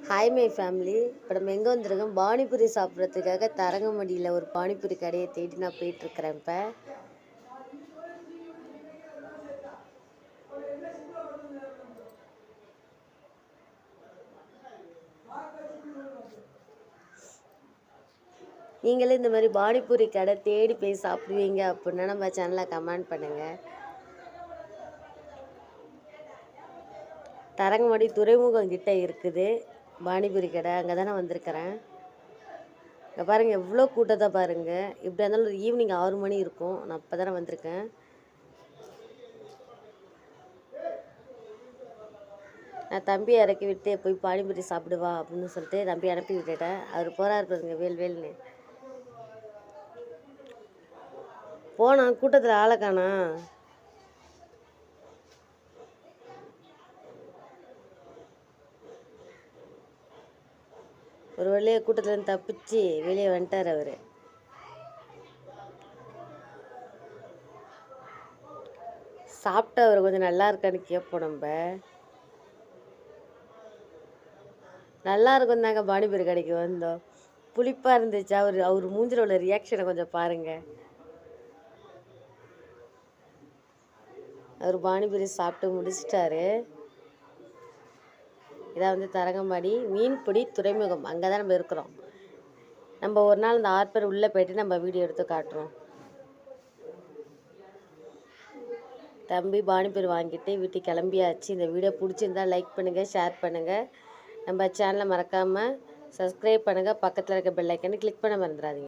Hi my family. இப்போ நம்ம எங்கே வந்திருக்கோம்? பானிபூரி சாப்பிட்றதுக்காக தரங்கம்படியில் ஒரு பானிபூரி கடையை தேடி நான் போயிட்டுருக்கிறேன். இப்போ நீங்களே இந்த மாதிரி பானிபூரி கடை தேடி போய் சாப்பிடுவீங்க அப்படின்னா நம்ம சேனலில் கமெண்ட் பண்ணுங்கள். தரங்கம்பாடி துறைமுகம் கிட்டே இருக்குது பானிபூரி கடை. அங்கே தான் நான் வந்திருக்கிறேன். இங்கே பாருங்கள் எவ்வளோ கூட்டத்தை பாருங்கள். இப்படி இருந்தாலும் ஒரு ஈவினிங் 6 மணி இருக்கும். நான் இப்போ தானே வந்திருக்கேன். நான் தம்பி இறக்கி விட்டு போய் பானிபூரி சாப்பிடுவா அப்படின்னு சொல்லிட்டு தம்பி அனுப்பி விட்டுட்டேன். அவர் போகிறாரு பாருங்க வேல்னு. போனால் கூட்டத்தில் ஆளை காணா. ஒரு வழியே கூட்டத்தில் தப்பிச்சு வெளியே வந்துட்டார் அவர். சாப்பிட்டு அவர் கொஞ்சம் நல்லா இருக்கான்னு கேட்போம். நம்ம நல்லா இருக்கும் தாங்க பானிபூரி கடைக்கு வந்தோம். புளிப்பாக இருந்துச்சு. அவர் மூஞ்சில் உள்ள ரியாக்ஷனை கொஞ்சம் பாருங்கள். அவர் பானிபூரி சாப்பிட்டு முடிச்சிட்டாரு. இதான் வந்து தரங்கம்பாடி மீன்பிடி துறைமுகம். அங்கே தான் நம்ம இருக்கிறோம். நம்ம ஒரு நாள் இந்த 6 பேர் உள்ளே போய்ட்டு நம்ம வீடியோ எடுத்து காட்டுறோம். தம்பி பானிபூரி வாங்கிட்டு வீட்டுக்கு கிளம்பியாச்சு. இந்த வீடியோ பிடிச்சிருந்தா லைக் பண்ணுங்கள், ஷேர் பண்ணுங்கள். நம்ம சேனலை மறக்காமல் சப்ஸ்கிரைப் பண்ணுங்கள். பக்கத்தில் இருக்க பெல் ஐக்கனை கிளிக் பண்ண மறந்துடாதீங்க.